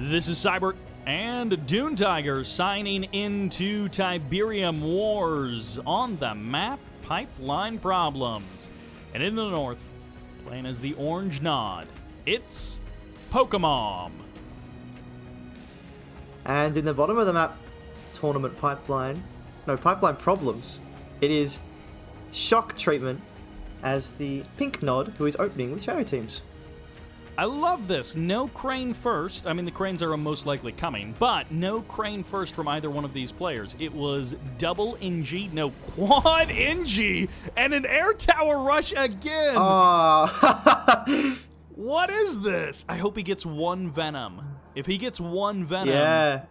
This is Cyber and DuneTiger signing into Tiberium Wars on the map Pipeline Problems. And in the north, playing as the Orange Nod, it's PoKeMoM. And in the bottom of the map, Pipeline Problems, it is Shocktreatment as the pink nod who is opening with shadow teams. I love this. No crane first. I mean, the cranes are most likely coming, but no crane first from either one of these players. It was double NG, no, quad NG, and an air tower rush again. Oh. What is this? I hope he gets one Venom. If he gets one Venom... Yeah.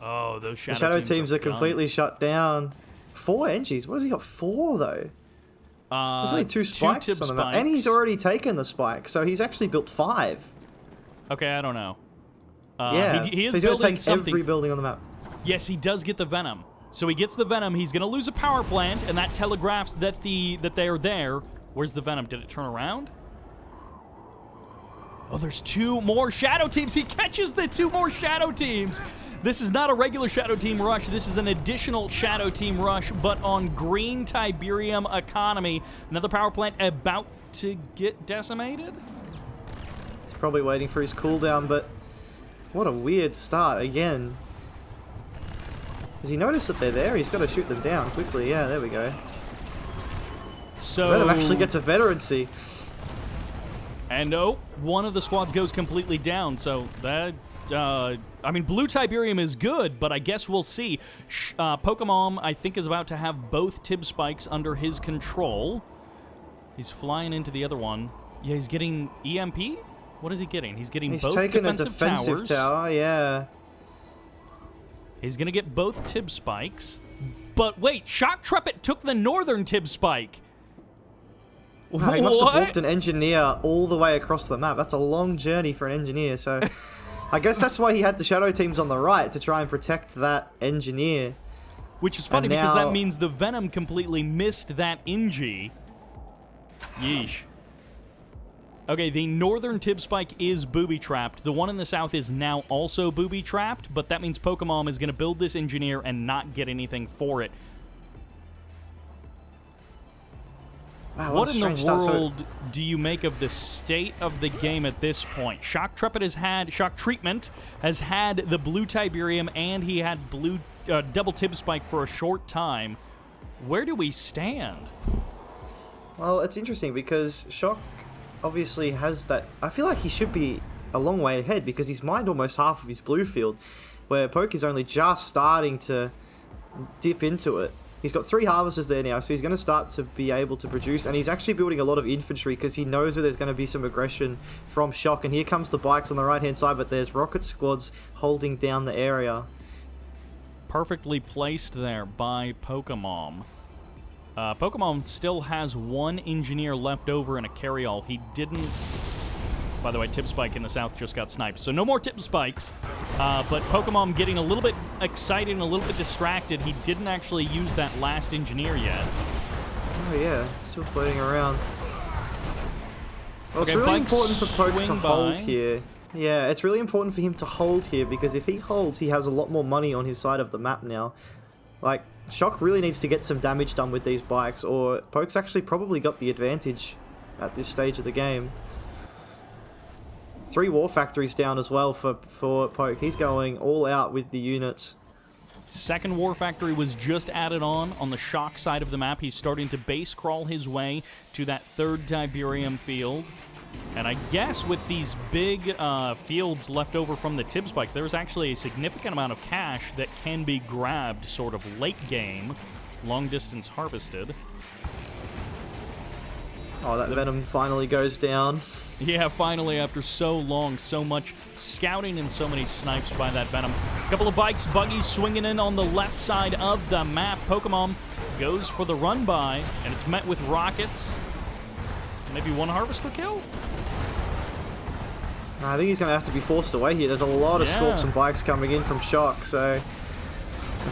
Oh, those shadow, the shadow teams are done. completely shut down. 4 NGs. What has he got? 4, though? There's only 2 spikes on the map. And he's already taken the spike, so he's actually built 5. Okay, I don't know. Yeah, he is so he's going to take something. every building on the map. Yes, he does get the Venom. So he gets the Venom. He's going to lose a power plant, and that telegraphs that they are there. Where's the Venom? Did it turn around? Oh, there's 2 more shadow teams. He catches the 2 more shadow teams. This is not a regular shadow team rush. This is an additional shadow team rush, but on green Tiberium economy. Another power plant about to get decimated. He's probably waiting for his cooldown, but what a weird start again. Has he noticed that they're there? He's got to shoot them down quickly. Yeah, there we go. So Venom actually gets a veterancy. And oh, one of the squads goes completely down, so that... I mean, blue Tiberium is good, but I guess we'll see. PoKeMoM, I think, is about to have both Tib spikes under his control. He's flying into the other one. Yeah, he's getting EMP? What is he getting? He's getting both defensive towers. Tower, yeah. He's going to get both Tib spikes. But wait, Shocktreatment took the northern Tib spike. Wow, he must have walked an engineer all the way across the map. That's a long journey for an engineer, so... I guess that's why he had the shadow teams on the right, to try and protect that engineer. Which is funny because that means the Venom completely missed that NG. Yeesh. Okay, the northern Tib spike is booby-trapped. The one in the south is now also booby-trapped, but that means PoKeMoM is going to build this engineer and not get anything for it. Wow, what in the world do you make of the state of the game at this point? Shocktreatment has had the blue Tiberium, and he had blue double Tib spike for a short time. Where do we stand? Well, it's interesting because Shock obviously has that... I feel like he should be a long way ahead because he's mined almost half of his blue field, where Poke is only just starting to dip into it. He's got 3 harvesters there now, so he's going to start to be able to produce, and he's actually building a lot of infantry because he knows that there's going to be some aggression from Shock, and here comes the bikes on the right-hand side, but there's rocket squads holding down the area. Perfectly placed there by PoKeMoM. PoKeMoM still has 1 engineer left over and a carry-all. He didn't... By the way, Tib spike in the south just got sniped, so no more Tib spikes. But PoKeMoM getting a little bit excited and a little bit distracted. He didn't actually use that last engineer yet. Oh yeah, still floating around. Well, okay, it's really important for Poke to hold here. Yeah, it's really important for him to hold here because if he holds, he has a lot more money on his side of the map now. Like, Shock really needs to get some damage done with these bikes, or Poke's actually probably got the advantage at this stage of the game. 3 war factories down as well for Poke. He's going all out with the units. Second war factory was just added on the Shock side of the map. He's starting to base crawl his way to that 3rd Tiberium field. And I guess with these big fields left over from the Tib spikes, there's actually a significant amount of cash that can be grabbed sort of late game, long distance harvested. Oh, that Venom finally goes down. Yeah, finally, after so long, so much scouting and so many snipes by that Venom. A couple of buggies swinging in on the left side of the map. PoKeMoM goes for the run-by, and it's met with rockets. Maybe 1 harvester kill? I think he's going to have to be forced away here. There's a lot of Scorps and bikes coming in from Shock, so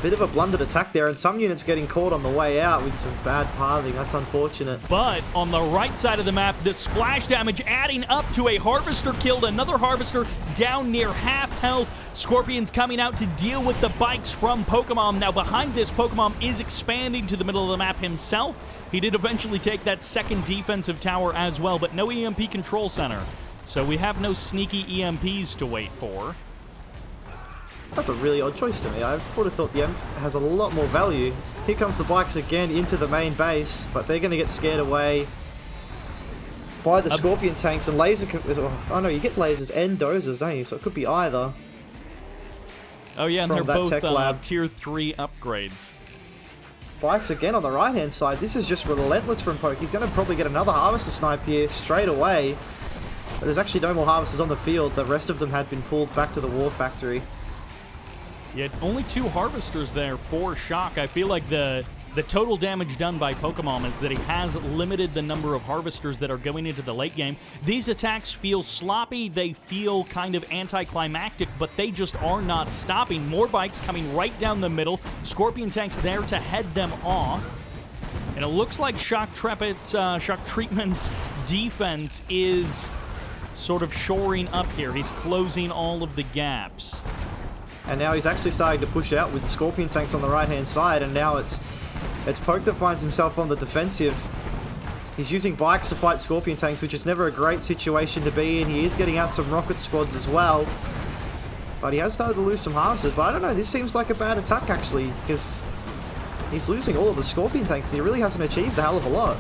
bit of a blundered attack there, and some units getting caught on the way out with some bad pathing. That's unfortunate. But on the right side of the map, the splash damage adding up to a Harvester killed, another Harvester down near half health. Scorpion's coming out to deal with the bikes from PoKeMoM. Now behind this, PoKeMoM is expanding to the middle of the map himself. He did eventually take that second defensive tower as well, but no EMP control center. So we have no sneaky EMPs to wait for. That's a really odd choice to me. I would have thought the M has a lot more value. Here comes the bikes again into the main base, but they're going to get scared away by the Scorpion tanks and laser... Oh no, you get lasers and dozers, don't you? So it could be either. Oh yeah, and they're both tier 3 upgrades. Bikes again on the right-hand side. This is just relentless from Poke. He's going to probably get another Harvester snipe here straight away. But there's actually no more Harvesters on the field. The rest of them had been pulled back to the War Factory. Yeah, only 2 Harvesters there for Shock. I feel like the total damage done by PoKeMoM is that he has limited the number of Harvesters that are going into the late game. These attacks feel sloppy, they feel kind of anticlimactic, but they just are not stopping. More bikes coming right down the middle. Scorpion tanks there to head them off. And it looks like Shocktreatment's defense is sort of shoring up here. He's closing all of the gaps. And now he's actually starting to push out with Scorpion tanks on the right-hand side, and now it's Poke that finds himself on the defensive. He's using bikes to fight Scorpion tanks, which is never a great situation to be in. He is getting out some rocket squads as well. But he has started to lose some Harvesters. But I don't know, this seems like a bad attack, actually, because he's losing all of the Scorpion tanks, and he really hasn't achieved a hell of a lot.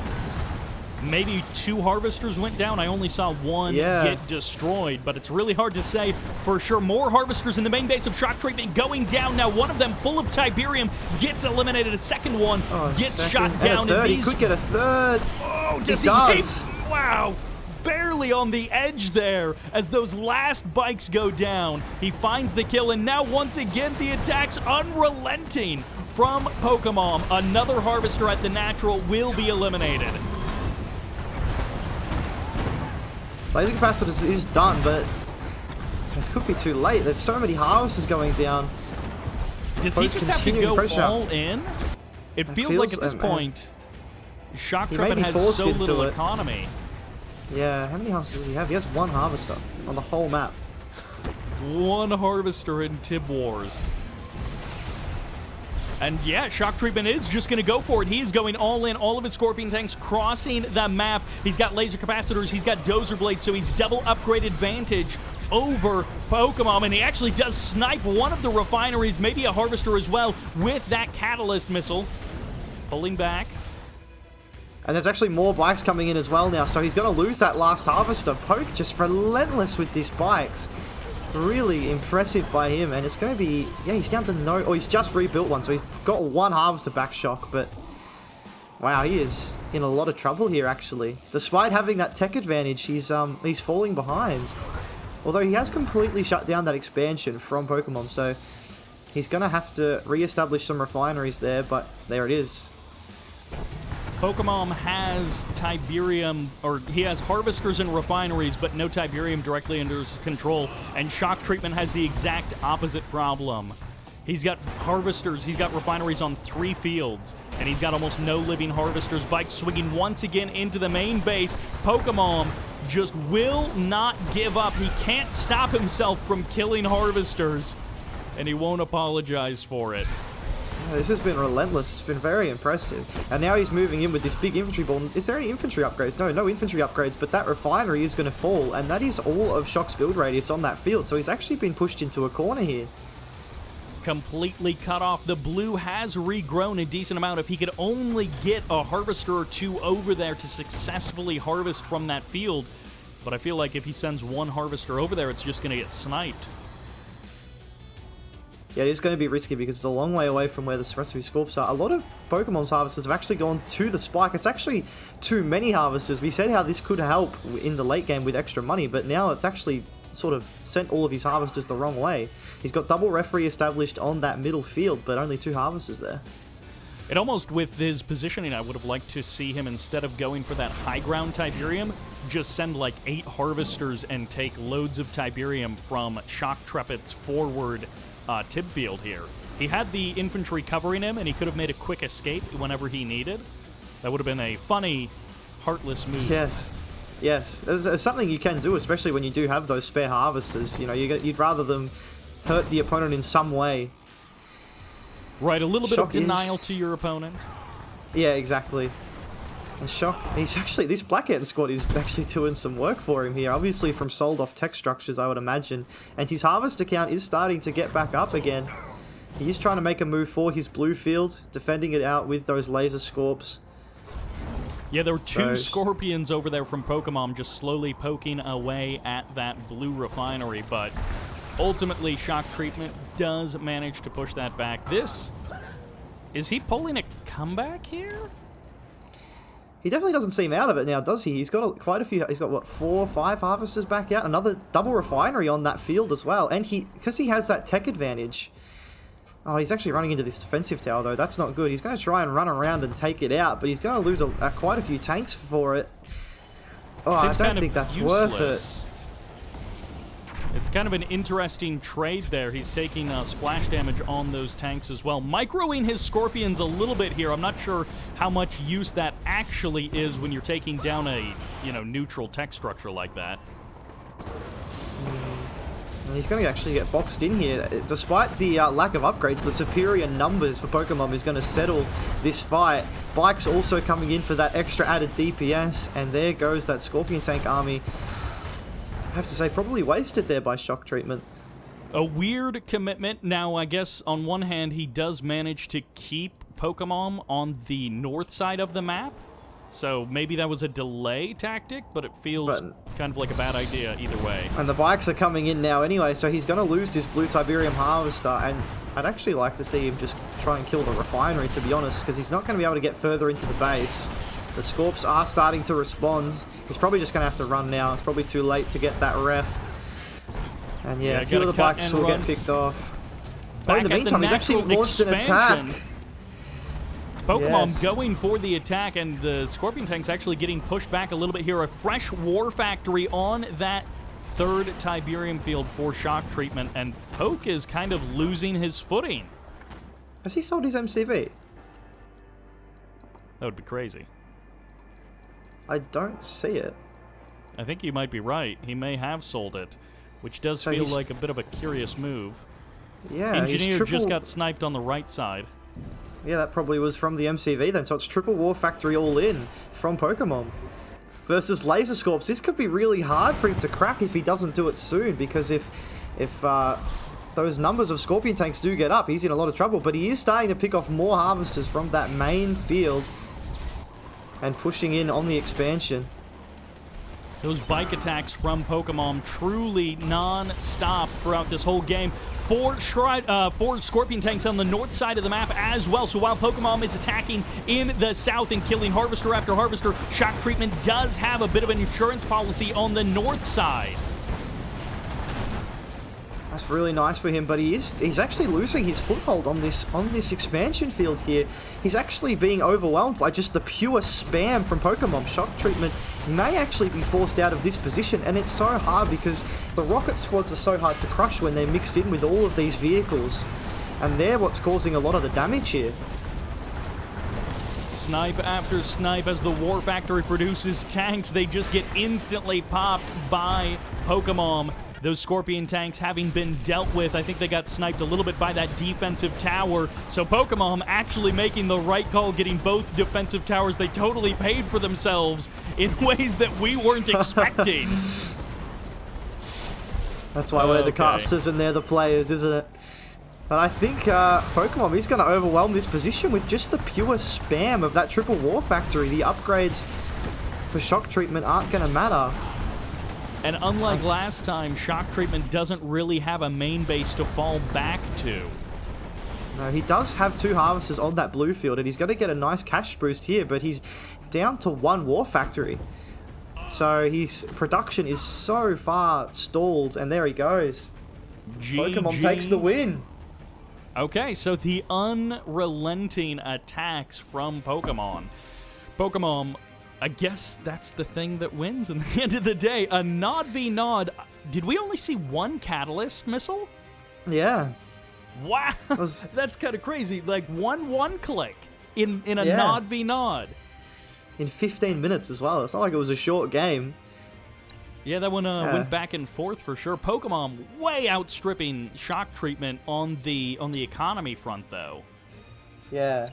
Maybe 2 Harvesters went down. I only saw 1 get destroyed, but it's really hard to say for sure. More Harvesters in the main base of Shocktreatment going down. Now one of them, full of Tiberium, gets eliminated. A second one gets shot down. And he could get a third. Oh, does he keep? Wow. Barely on the edge there as those last bikes go down. He finds the kill, and now once again the attack's unrelenting from PoKeMoM. Another Harvester at the natural will be eliminated. Laser Capacitors is done, but it could be too late. There's so many Harvesters going down. Does he just have to go all in? It feels like at this point, Shocktreatment has so little economy. Yeah, how many Harvesters does he have? He has 1 Harvester on the whole map. 1 Harvester in Tib Wars. And yeah, Shocktreatment is just going to go for it. He's going all in, all of his Scorpion tanks crossing the map. He's got laser capacitors, he's got dozer blades, so he's double upgrade advantage over PoKeMoM, and he actually does snipe one of the refineries, maybe a Harvester as well, with that Catalyst missile. Pulling back. And there's actually more bikes coming in as well now, so he's going to lose that last Harvester. Poke just relentless with these bikes. Really impressive by him, and it's going to be... Yeah, he's down to no... Oh, he's just rebuilt one, so he's got 1 Harvester back Shock, but... Wow, he is in a lot of trouble here, actually. Despite having that tech advantage, he's falling behind. Although he has completely shut down that expansion from PoKeMoM, so... He's going to have to re-establish some refineries there, but there it is. PoKeMoM has Tiberium, or he has Harvesters and refineries, but no Tiberium directly under his control, and Shocktreatment has the exact opposite problem. He's got Harvesters, he's got refineries on 3 fields, and he's got almost no living Harvesters. Bike swinging once again into the main base. PoKeMoM just will not give up. He can't stop himself from killing Harvesters, and he won't apologize for it. This has been relentless. It's been very impressive. And now he's moving in with this big infantry ball. Is there any infantry upgrades? No infantry upgrades, but that refinery is going to fall, and that is all of Shock's build radius on that field, so he's actually been pushed into a corner here. Completely cut off. The blue has regrown a decent amount. If he could only get a Harvester or 2 over there to successfully harvest from that field, but I feel like if he sends 1 Harvester over there, it's just going to get sniped. Yeah, it is going to be risky because it's a long way away from where the rest of his Scorps are. A lot of PoKeMoM's Harvesters have actually gone to the Spike. It's actually too many Harvesters. We said how this could help in the late game with extra money, but now it's actually sort of sent all of his Harvesters the wrong way. He's got double referee established on that middle field, but only 2 Harvesters there. It almost, with his positioning, I would have liked to see him, instead of going for that high ground Tiberium, just send like 8 Harvesters and take loads of Tiberium from Shocktreatment's forward Tib field here. He had the infantry covering him, and he could have made a quick escape whenever he needed. That would have been a funny, heartless move. Yes. Yes. There's something you can do, especially when you do have those spare harvesters. You know, you'd rather them hurt the opponent in some way. Right, a little bit of denial to your opponent. Yeah, exactly. And Shock, this Black Ant squad is actually doing some work for him here. Obviously from sold off tech structures, I would imagine. And his harvester count is starting to get back up again. He is trying to make a move for his blue field, defending it out with those laser scorps. Yeah, there were two Scorpions over there from PoKeMoM just slowly poking away at that blue refinery, but ultimately Shocktreatment does manage to push that back. Is he pulling a comeback here? He definitely doesn't seem out of it now, does he? He's got quite a few. He's got, what, 4 or 5 harvesters back out? Another double refinery on that field as well. And because he has that tech advantage. Oh, he's actually running into this defensive tower, though. That's not good. He's going to try and run around and take it out, but he's going to lose quite a few tanks for it. Oh, I don't think that's worth it. It's kind of an interesting trade there. He's taking splash damage on those tanks as well. Microing his Scorpions a little bit here. I'm not sure how much use that actually is when you're taking down a, neutral tech structure like that. And he's going to actually get boxed in here. Despite the lack of upgrades, the superior numbers for PoKeMoM is going to settle this fight. Bike's also coming in for that extra added DPS, and there goes that Scorpion tank army. I have to say, probably wasted there by Shocktreatment. A weird commitment. Now, I guess on one hand, he does manage to keep PoKeMoM on the north side of the map. So maybe that was a delay tactic, but it feels kind of like a bad idea either way. And the bikes are coming in now anyway, so he's going to lose this blue Tiberium Harvester, and I'd actually like to see him just try and kill the refinery, to be honest, because he's not going to be able to get further into the base. The Scorps are starting to respond. He's probably just going to have to run now. It's probably too late to get that ref. And yeah, a few of the bikes will get picked off. But in the meantime, he's actually launched an attack. PoKeMoM going for the attack, and the Scorpion tank's actually getting pushed back a little bit here. A fresh war factory on that third Tiberium field for Shocktreatment, and Poke is kind of losing his footing. Has he sold his MCV? That would be crazy. I don't see it. I think you might be right. He may have sold it, which does feel like a bit of a curious move. Yeah, Engineer just got sniped on the right side. Yeah, that probably was from the MCV then, so it's triple war factory all in from PoKeMoM. Versus Laser Scorps. This could be really hard for him to crack if he doesn't do it soon, because if those numbers of Scorpion tanks do get up, he's in a lot of trouble, but he is starting to pick off more harvesters from that main field and pushing in on the expansion. Those bike attacks from PoKeMoM truly non-stop throughout this whole game. Four Scorpion tanks on the north side of the map as well. So while PoKeMoM is attacking in the south and killing Harvester after Harvester, Shocktreatment does have a bit of an insurance policy on the north side. That's really nice for him, but he's actually losing his foothold on this expansion field here. He's actually being overwhelmed by just the pure spam from PoKeMoM. Shocktreatment may actually be forced out of this position, and it's so hard because the rocket squads are so hard to crush when they're mixed in with all of these vehicles, and they're what's causing a lot of the damage here. Snipe after snipe as the War Factory produces tanks. They just get instantly popped by PoKeMoM. Those Scorpion tanks having been dealt with, I think they got sniped a little bit by that defensive tower. So PoKeMoM actually making the right call, getting both defensive towers. They totally paid for themselves in ways that we weren't expecting. That's why we're the casters and they're the players, isn't it? But I think PoKeMoM is going to overwhelm this position with just the pure spam of that triple war factory. The upgrades for Shocktreatment aren't going to matter. And unlike last time, Shocktreatment doesn't really have a main base to fall back to. No, he does have 2 harvesters on that blue field, and he's going to get a nice cash boost here, but he's down to 1 war factory. So his production is so far stalled, and there he goes. PoKeMoM takes the win. Okay, so the unrelenting attacks from PoKeMoM. PoKeMoM, I guess that's the thing that wins in the end of the day. A nod v nod. Did we only see 1 catalyst missile? Yeah. Wow, was- that's kind of crazy. Like one click in a Yeah. nod v nod. In 15 minutes as well. It's not like it was a short game. Yeah, that one went back and forth for sure. PoKeMoM way outstripping Shocktreatment on the economy front though. Yeah.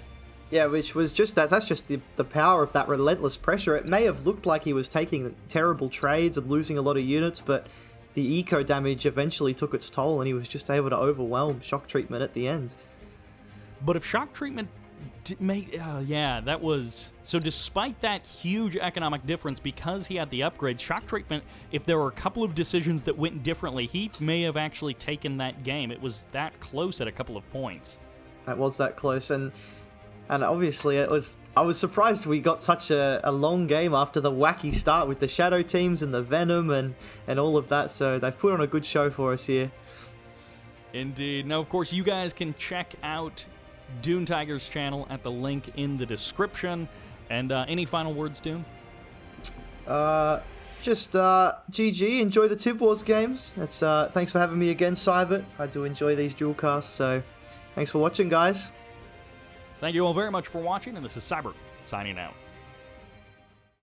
Yeah, which was just that's just the power of that relentless pressure. It may have looked like he was taking terrible trades and losing a lot of units, but the eco damage eventually took its toll and he was just able to overwhelm Shocktreatment at the end. But if Shocktreatment that was... So despite that huge economic difference, because he had the upgrade, Shocktreatment, if there were a couple of decisions that went differently, he may have actually taken that game. It was that close at a couple of points. It was that close, and obviously I was surprised we got such a long game after the wacky start with the Shadow teams and the Venom and all of that, so they've put on a good show for us here. Indeed. Now, of course, you guys can check out DuneTiger's channel at the link in the description. And any final words, Dune? Just GG, enjoy the Tib Wars games. That's thanks for having me again, Cybert. I do enjoy these dual casts, so thanks for watching, guys. Thank you all very much for watching, and this is Cyber signing out.